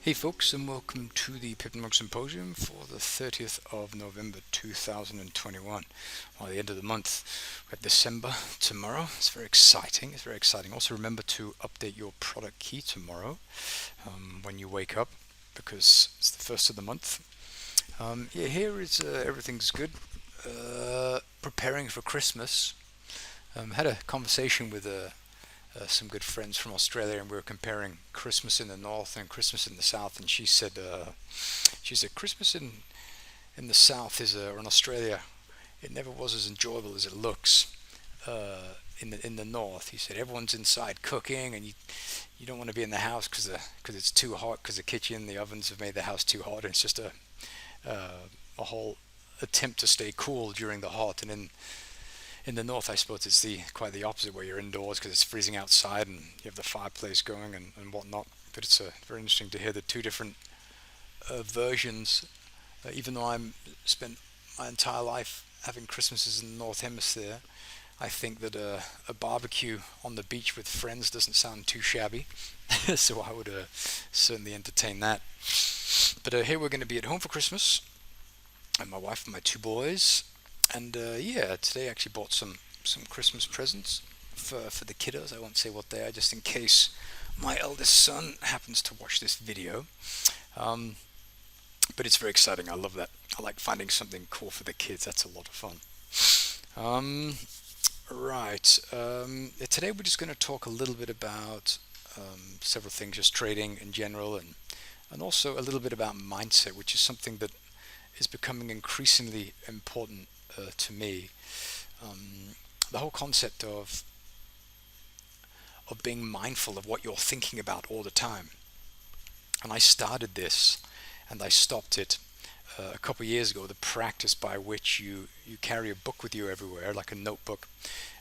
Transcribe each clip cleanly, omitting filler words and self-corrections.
Hey folks, and welcome to the Pipnotic Symposium for the 30th of November 2021. Well, the end of the month. We have December tomorrow. It's very exciting. Also remember to update your product key tomorrow when you wake up, because it's the first of the month. Here is everything's good. Preparing for Christmas. Had a conversation with some good friends from Australia, and we were comparing Christmas in the north and Christmas in the south. And she said Christmas in the south or in Australia, it never was as enjoyable as it looks. In the north, he said everyone's inside cooking, and you don't want to be in the house because it's too hot, because the kitchen, the ovens have made the house too hot, and it's just a whole attempt to stay cool during the hot. And in the north, I suppose it's quite the opposite, where you're indoors because it's freezing outside and you have the fireplace going and whatnot. But it's very interesting to hear the two different versions. Even though I'm spent my entire life having Christmases in the North Hemisphere, I think that a barbecue on the beach with friends doesn't sound too shabby. So I would certainly entertain that. But here we're going to be at home for Christmas, and my wife and my two boys. And today I actually bought some Christmas presents for the kiddos. I won't say what they are, just in case my eldest son happens to watch this video. But it's very exciting. I love that. I like finding something cool for the kids. That's a lot of fun. Today we're just going to talk a little bit about several things, just trading in general, and also a little bit about mindset, which is something that is becoming increasingly important to me. The whole concept of being mindful of what you're thinking about all the time. And I started this, and I stopped it a couple of years ago, the practice by which you carry a book with you everywhere, like a notebook,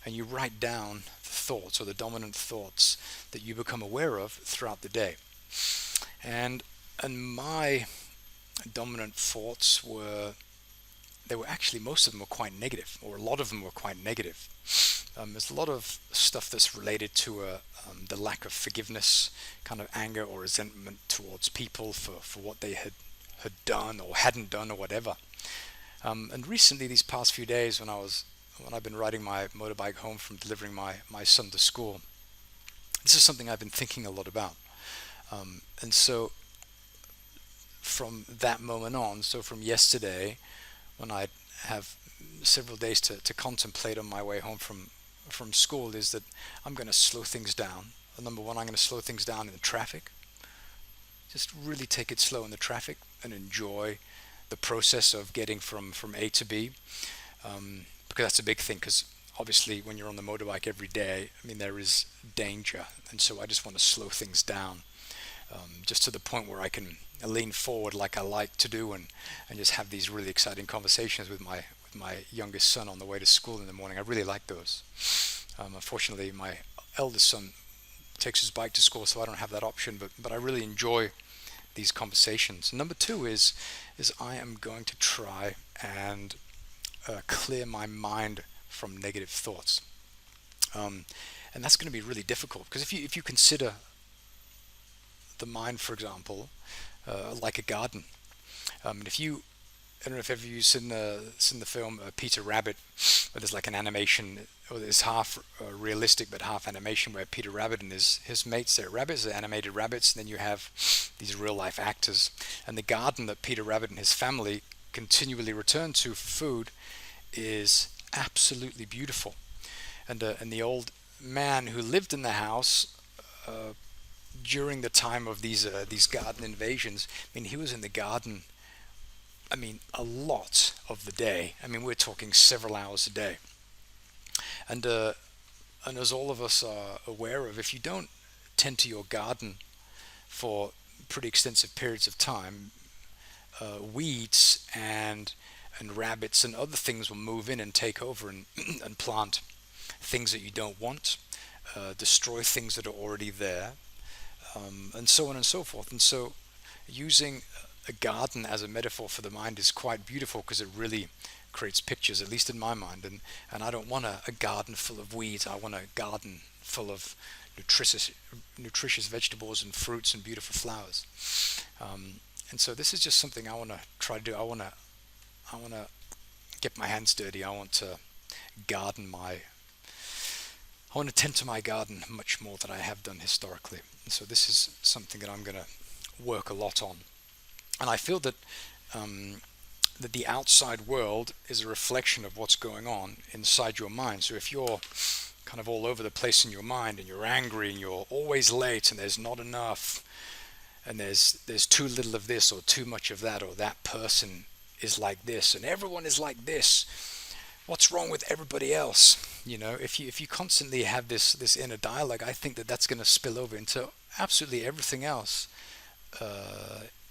and you write down the thoughts or the dominant thoughts that you become aware of throughout the day. And my dominant thoughts most of them were quite negative, or a lot of them were quite negative. There's a lot of stuff that's related to the lack of forgiveness, kind of anger or resentment towards people for what they had done or hadn't done or whatever. And recently, these past few days, when I've been riding my motorbike home from delivering my son to school, this is something I've been thinking a lot about. And so from that moment on, so from yesterday, when I have several days to contemplate on my way home from school, is that I'm going to slow things down. Number one, I'm going to slow things down in the traffic. Just really take it slow in the traffic and enjoy the process of getting from A to B, because that's a big thing, because obviously when you're on the motorbike every day, I mean, there is danger, and so I just want to slow things down, just to the point where I can lean forward like I like to do, and just have these really exciting conversations with my youngest son on the way to school in the morning. I really like those. Unfortunately, my eldest son takes his bike to school, so I don't have that option, but I really enjoy these conversations. Number two is I am going to try and clear my mind from negative thoughts, and that's going to be really difficult, because if you consider the mind, for example, like a garden. And I don't know if ever you've seen the film Peter Rabbit, where there's like an animation, or there's half realistic but half animation, where Peter Rabbit and his mates, they're rabbits, they're animated rabbits, and then you have these real life actors. And the garden that Peter Rabbit and his family continually return to for food is absolutely beautiful. And the old man who lived in the house during the time of these garden invasions, I mean, he was in the garden, I mean, a lot of the day. I mean, we're talking several hours a day. And as all of us are aware of, if you don't tend to your garden for pretty extensive periods of time, weeds and rabbits and other things will move in and take over and plant things that you don't want, destroy things that are already there, and so on and so forth. And so using a garden as a metaphor for the mind is quite beautiful, because it really creates pictures, at least in my mind. And I don't want a garden full of weeds. I want a garden full of nutritious vegetables and fruits and beautiful flowers. And so this is just something I want to try to do. I want to get my hands dirty. I want to I want to tend to my garden much more than I have done historically. And so this is something that I'm going to work a lot on. And I feel that that the outside world is a reflection of what's going on inside your mind. So if you're kind of all over the place in your mind, and you're angry, and you're always late, and there's not enough, and there's too little of this or too much of that, or that person is like this and everyone is like this, what's wrong with everybody else? If you constantly have this inner dialogue, I think that that's going to spill over into absolutely everything else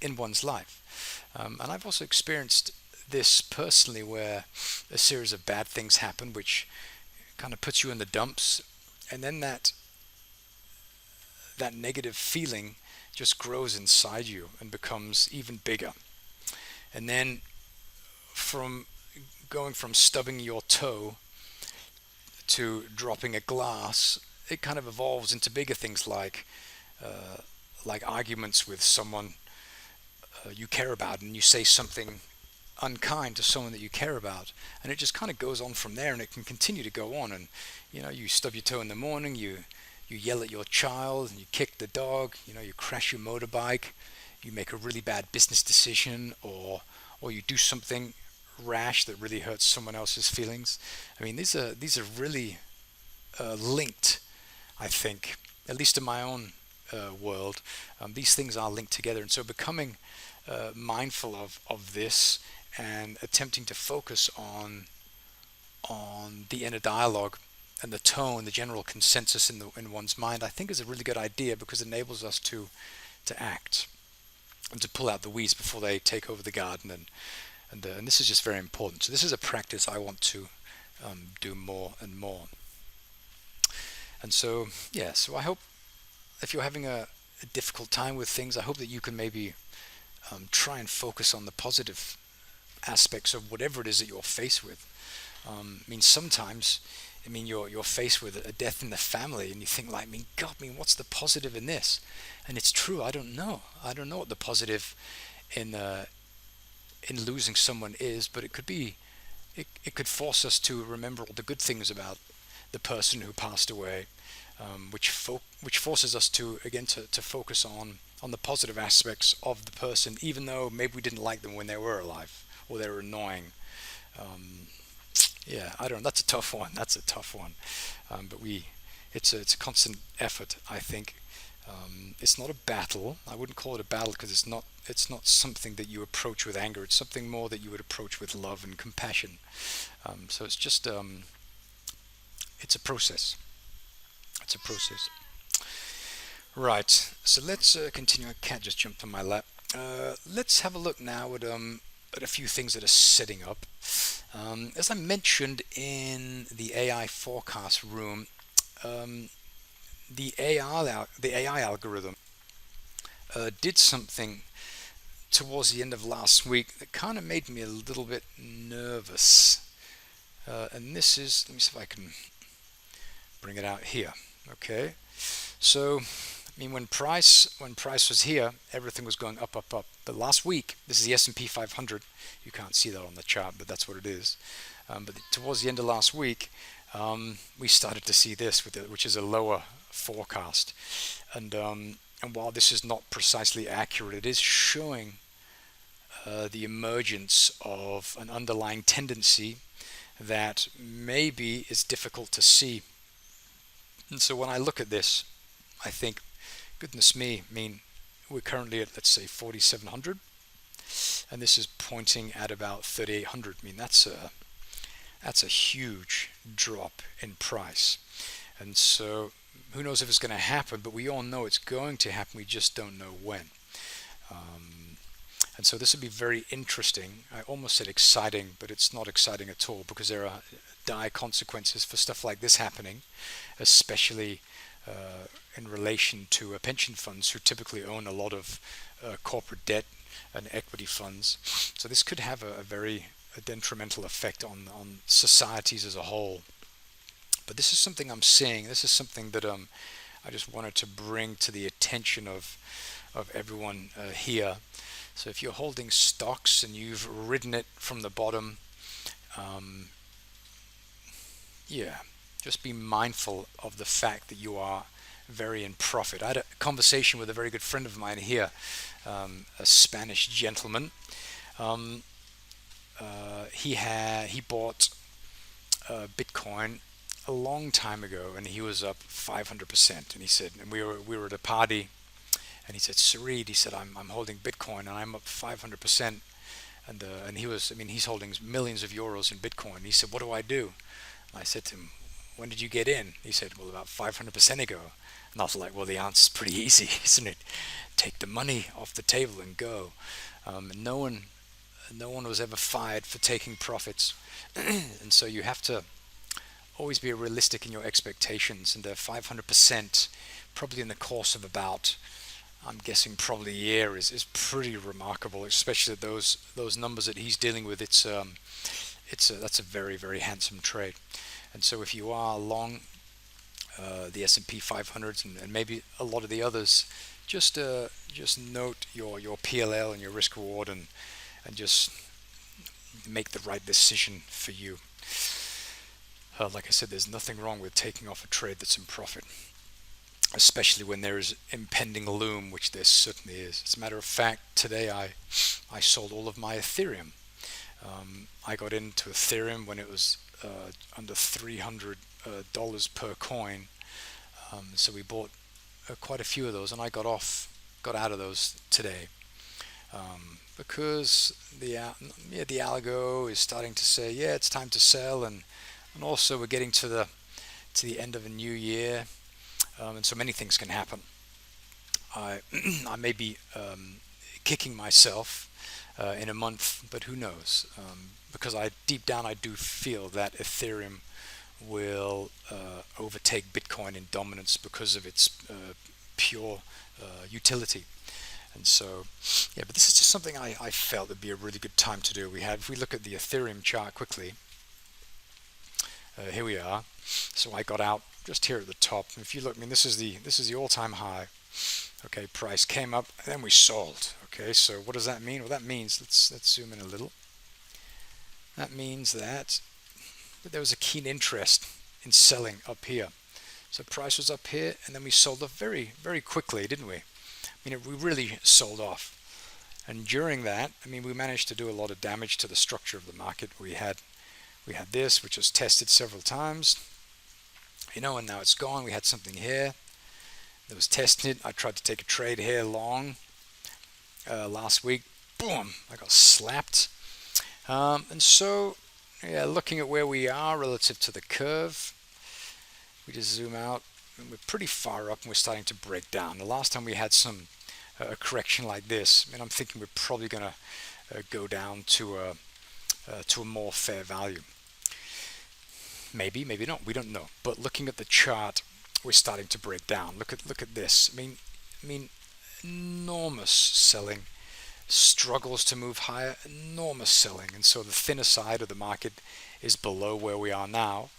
in one's life. And I've also experienced this personally, where a series of bad things happen which kind of puts you in the dumps, and then that negative feeling just grows inside you and becomes even bigger. And then going from stubbing your toe to dropping a glass, it kind of evolves into bigger things like arguments with someone you care about, and you say something unkind to someone that you care about, and it just kind of goes on from there, and it can continue to go on. And you stub your toe in the morning, you yell at your child, and you kick the dog, you crash your motorbike, you make a really bad business decision, or you do something rash that really hurts someone else's feelings. I mean, these are really linked, I think, at least in my own world. These things are linked together, and so becoming mindful of this and attempting to focus on the inner dialogue and the tone, the general consensus in one's mind, I think is a really good idea, because it enables us to act and to pull out the weeds before they take over the garden. And this is just very important. So this is a practice I want to do more and more. And so, so I hope, if you're having a difficult time with things, I hope that you can maybe try and focus on the positive aspects of whatever it is that you're faced with. Sometimes, you're faced with a death in the family, and you think like, God, what's the positive in this? And it's true, I don't know what the positive in losing someone is, but it could force us to remember all the good things about the person who passed away, which forces us to focus on the positive aspects of the person, even though maybe we didn't like them when they were alive, or they were annoying. I don't know. That's a tough one. But it's a constant effort, I think. It's not a battle. I wouldn't call it a battle, because it's not something that you approach with anger. It's something more that you would approach with love and compassion. So it's just it's a process. Right. So let's continue. A cat just jumped on my lap. Let's have a look now at a few things that are setting up. As I mentioned in the AI forecast room, the AI algorithm did something towards the end of last week that kind of made me a little bit nervous. And this is, let me see if I can bring it out here. Okay, so when price was here, everything was going up. But last week, this is the S&P 500. You can't see that on the chart, but that's what it is. But towards the end of last week, we started to see this, which is a lower forecast. And while this is not precisely accurate, it is showing the emergence of an underlying tendency that maybe is difficult to see. And so when I look at this, I think, goodness me, we're currently at, let's say, 4,700, and this is pointing at about 3,800. That's a huge drop in price. And so who knows if it's going to happen, but we all know it's going to happen. We just don't know when. And so this would be very interesting. I almost said exciting, but it's not exciting at all, because there are dire consequences for stuff like this happening, especially in relation to pension funds, who typically own a lot of corporate debt and equity funds. So this could have a very a detrimental effect on societies as a whole. But this is something I'm seeing. This is something that I just wanted to bring to the attention of everyone here. So if you're holding stocks and you've ridden it from the bottom, um, yeah, just be mindful of the fact that you are very in profit. I had a conversation with a very good friend of mine here, a Spanish gentleman. Um, he bought Bitcoin a long time ago, and he was up 500%. And he said, and we were at a party, and he said, Sareed, he said, I'm holding Bitcoin and I'm up 500%. And he was, I mean, he's holding millions of euros in Bitcoin. He said, what do I do? And I said to him, when did you get in? He said, well, about 500% ago. And I was like, well, the answer's pretty easy, isn't it? Take the money off the table and go. No one was ever fired for taking profits. And so you have to always be realistic in your expectations. And the 500%, probably in the course of about, I'm guessing probably a year, is pretty remarkable, especially those numbers that he's dealing with. That's a very, very handsome trade. And so if you are long the S&P 500s and maybe a lot of the others, just note your PLL and your risk reward, and just make the right decision for you. Like I said, there's nothing wrong with taking off a trade that's in profit, especially when there is impending loom, which there certainly is. As a matter of fact, today I sold all of my Ethereum. I got into Ethereum when it was under $300 per coin. So we bought quite a few of those, and I got out of those today, because the algo is starting to say, yeah, it's time to sell, and also we're getting to the end of a new year, and so many things can happen. I may be kicking myself in a month, but who knows? Because deep down I do feel that Ethereum will overtake Bitcoin in dominance because of its pure utility. And so, yeah, but this is just something I felt would be a really good time to do. If we look at the Ethereum chart quickly, here we are. So I got out just here at the top. If you look, I mean, this is the all-time high. Okay, price came up, and then we sold. Okay, so what does that mean? Well, that means, let's zoom in a little. That means that there was a keen interest in selling up here. So price was up here, and then we sold off very, very quickly, didn't we? I mean, we really sold off. And during that, I mean, we managed to do a lot of damage to the structure of the market. We had this, which was tested several times, and now it's gone. We had something here that was tested. I tried to take a trade here long last week. Boom! I got slapped. And so, yeah, looking at where we are relative to the curve, we just zoom out, and we're pretty far up, and we're starting to break down. The last time we had a correction like this, I'm thinking we're probably going to go down to a more fair value. Maybe not. We don't know. But looking at the chart, we're starting to break down. Look at this. I mean, enormous selling, struggles to move higher, enormous selling, and so the thinner side of the market is below where we are now,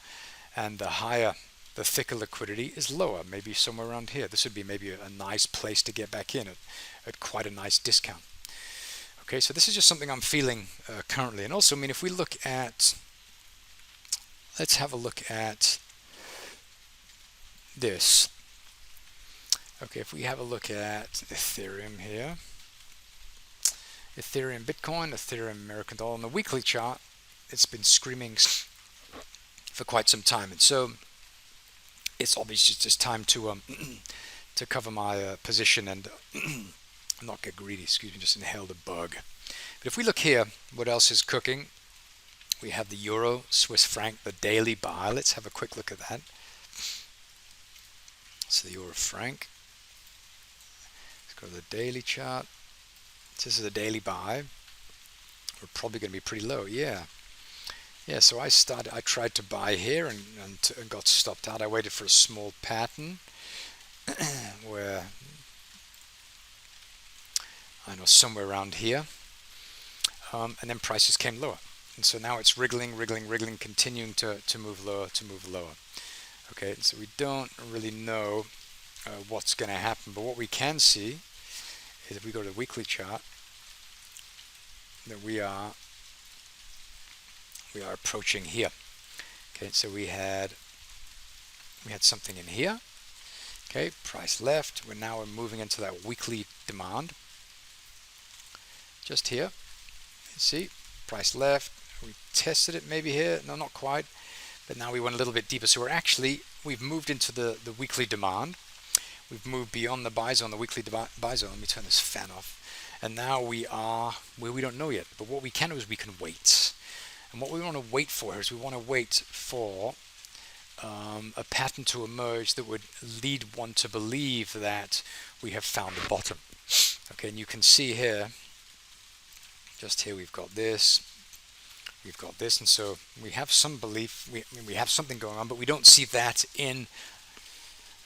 and the thicker liquidity is lower, maybe somewhere around here. This would be maybe a nice place to get back in at quite a nice discount. Okay, so this is just something I'm feeling currently. And also, if we look at, let's have a look at this. Okay, if we have a look at Ethereum here, Ethereum Bitcoin, Ethereum American dollar, on the weekly chart, it's been screaming for quite some time. And so it's obviously just time to cover my position and not get greedy, just inhale the bug. But if we look here, what else is cooking? We have the Euro, Swiss Franc, the daily buy. Let's have a quick look at that. So the Euro Franc. Let's go to the daily chart. This is a daily buy. We're probably going to be pretty low. Yeah, so I tried to buy here and got stopped out. I waited for a small pattern where somewhere around here, and then prices came lower. And so now it's wriggling, continuing to move lower, Okay, so we don't really know what's going to happen, but what we can see is if we go to the weekly chart, that we are approaching here. Okay, so we had something in here. Okay, price left. We're moving into that weekly demand. Just here, you see, price left. We tested it maybe here. No, not quite. But now we went a little bit deeper. So we've moved into the weekly demand. We've moved beyond the buy zone, the weekly buy zone. Let me turn this fan off. And now we are where we don't know yet. But what we can do is we can wait. And what we want to wait for is we want to wait for a pattern to emerge that would lead one to believe that we have found the bottom. Okay, and you can see here, just here we've got this, and so we have some belief, we have something going on, but we don't see that in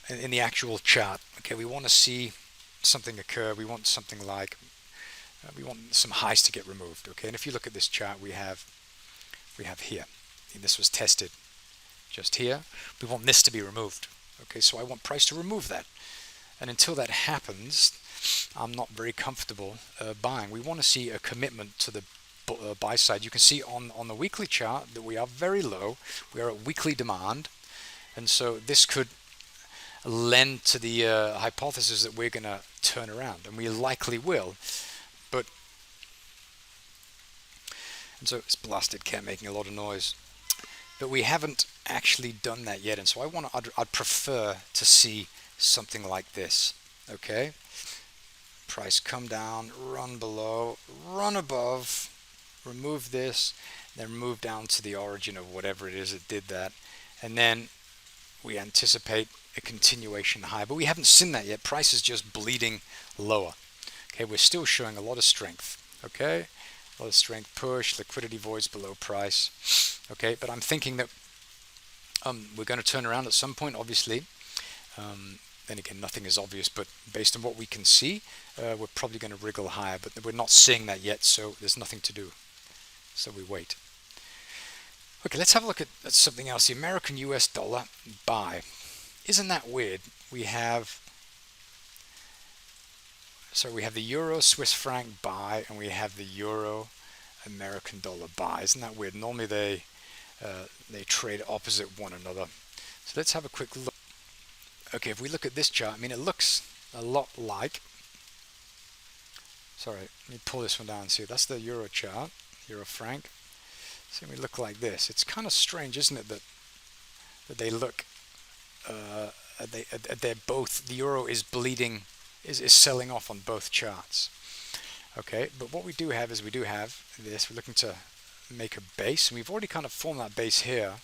the actual chart. Okay, we want to see something occur. We want something like, we want some highs to get removed. Okay, and if you look at this chart, we have here, and this was tested just here. We want this to be removed. Okay, so I want price to remove that, and until that happens, I'm not very comfortable buying. We want to see a commitment to the buy side. You can see on the weekly chart that we are very low. We are at weekly demand, and so this could lend to the hypothesis that we're going to turn around, and we likely will. And so it's blasted cat making a lot of noise. But we haven't actually done that yet, and so I'd prefer to see something like this. Okay, price come down, run below, run above, remove this, then move down to the origin of whatever it is that did that, and then we anticipate a continuation high. But we haven't seen that yet. Price is just bleeding lower. Okay, we're still showing a lot of strength. Okay, a lot of strength, push, liquidity voids below price. Okay, but I'm thinking that we're going to turn around at some point, obviously. Then again, nothing is obvious, but based on what we can see, we're probably going to wriggle higher, but we're not seeing that yet, so there's nothing to do. So we wait. Okay, let's have a look at something else. The American US dollar buy. Isn't that weird? We have the Euro Swiss franc buy, and we have the Euro American dollar buy. Isn't that weird? Normally they trade opposite one another. So let's have a quick look. Okay, if we look at this chart, I mean, it looks a lot like, sorry, let me pull this one down and see. That's the Euro chart, Euro franc. So we look like this. It's kind of strange, isn't it, that they look, they're both, the Euro is bleeding, is selling off on both charts. Okay, but what we do have is we do have this. We're looking to make a base, and we've already kind of formed that base here,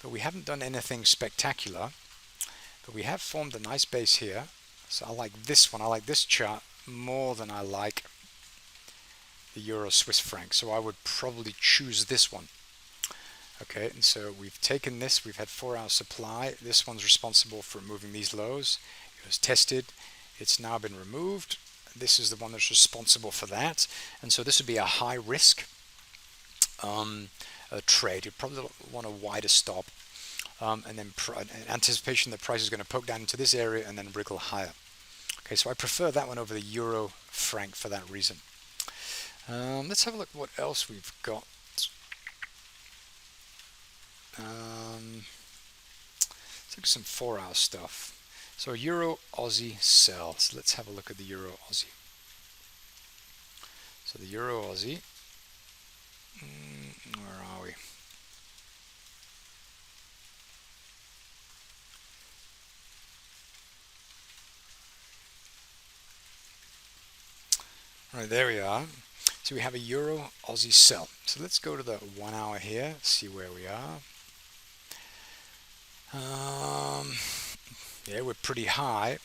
but we haven't done anything spectacular. But we have formed a nice base here. So I like this one. I like this chart more than I like the Euro Swiss franc. So I would probably choose this one. Okay, and so we've taken this. We've had 4 hour supply. This one's responsible for removing these lows. It was tested. It's now been removed. This is the one that's responsible for that. And so this would be a high risk trade. You'd probably want a wider stop. And then anticipation that price is going to poke down into this area and then wriggle higher. Okay, so I prefer that one over the Euro franc for that reason. Let's have a look at what else we've got. Let's look at some 4 hour stuff. So Euro Aussie sell. So let's have a look at the Euro Aussie. So the Euro Aussie, where are we? Right, there we are. So we have a Euro Aussie sell. So let's go to the 1 hour here, see where we are. Yeah, we're pretty high,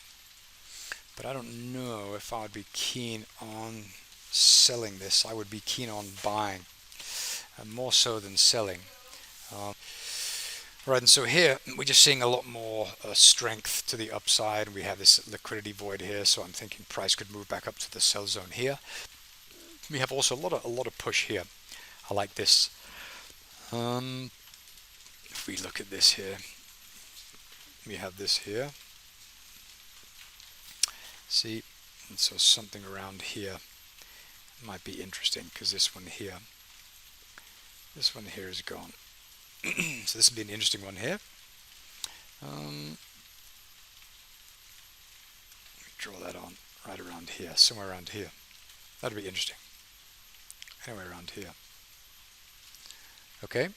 but I don't know if I would be keen on selling this. I would be keen on buying, more so than selling. Right, and so here we're just seeing a lot more strength to the upside. We have this liquidity void here, so I'm thinking price could move back up to the sell zone here. We have also a lot of push here. I like this. If we look at this here, we have this here. See, and so something around here might be interesting, because this one here is gone. So this would be an interesting one here. Draw that on right around here, somewhere around here. That'd be interesting. Anywhere around here. Okay,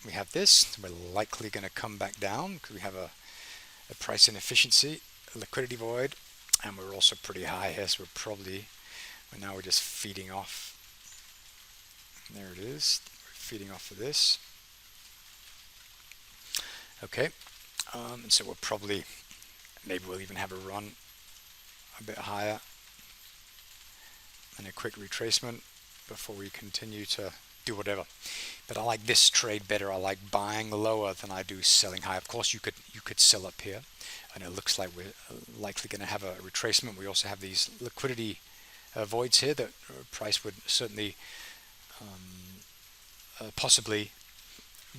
we have this. We're likely going to come back down because we have a price inefficiency, a liquidity void, and we're also pretty high here, so now we're just feeding off. There it is. We're feeding off of this. Okay, and so maybe we'll even have a run a bit higher and a quick retracement before we continue to do whatever. But I like this trade better. I like buying lower than I do selling high. Of course, you could sell up here, and it looks like we're likely going to have a retracement. We also have these liquidity voids here that price would certainly possibly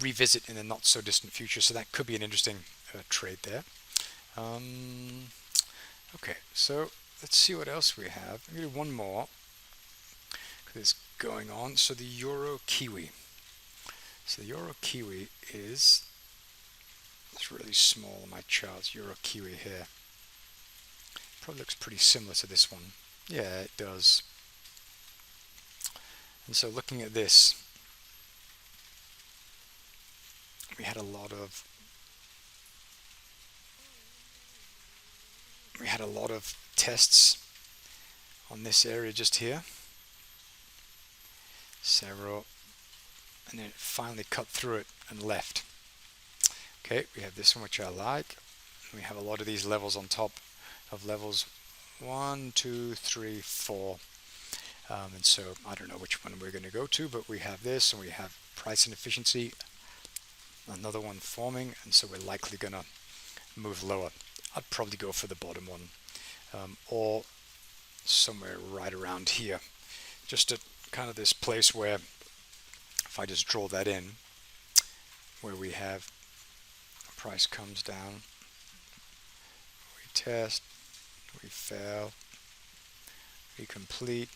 revisit in the not so distant future. So that could be an interesting trade there. Okay, so let's see what else we have. I'm going to do one more because it's going on. So the Euro Kiwi. So the Euro Kiwi it's really small on my charts. Euro Kiwi here. Probably looks pretty similar to this one. Yeah, it does. And so looking at this, we had a lot of tests on this area just here, several, and then it finally cut through it and left. Okay, we have this one, which I like. We have a lot of these levels on top of levels 1, 2, 3, 4, and so I don't know which one we're going to go to, but we have this, and we have price inefficiency, another one forming, and so we're likely going to move lower. I'd probably go for the bottom one, or somewhere right around here, just at kind of this place where, if I just draw that in, where we have price comes down, we test, we fail, we complete,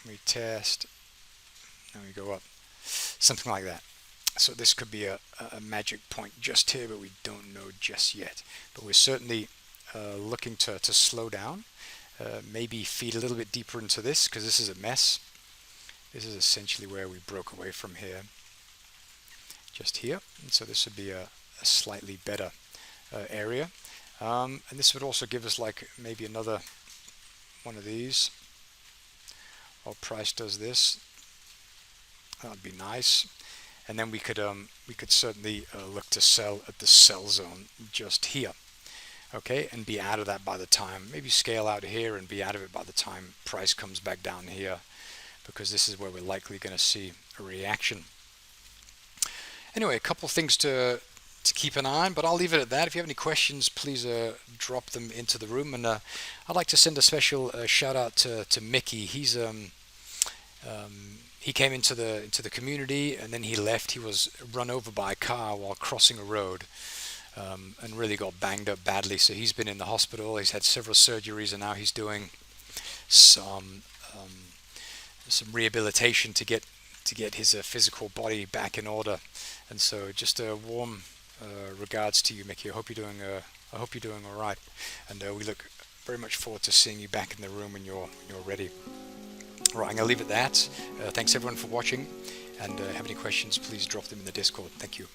we test, and we go up, something like that. So this could be a magic point just here, but we don't know just yet. But we're certainly looking to slow down, maybe feed a little bit deeper into this, because this is a mess. This is essentially where we broke away from here, just here. And so this would be a slightly better area. And this would also give us like maybe another one of these. While price does this, that would be nice. And then we could certainly look to sell at the sell zone just here, okay, and be out of that by the time, maybe scale out here and be out of it by the time price comes back down here, because this is where we're likely going to see a reaction. Anyway, a couple things to keep an eye on, but I'll leave it at that. If you have any questions, please drop them into the room. And I'd like to send a special shout out to Mickey. He came into the community, and then he left. He was run over by a car while crossing a road, and really got banged up badly. So he's been in the hospital. He's had several surgeries, and now he's doing some rehabilitation to get his physical body back in order. And so, just a warm regards to you, Mickey. I hope you're doing all right, and we look very much forward to seeing you back in the room when you're ready. All right, I'm going to leave it at that. Thanks everyone for watching, and have any questions, please drop them in the Discord. Thank you.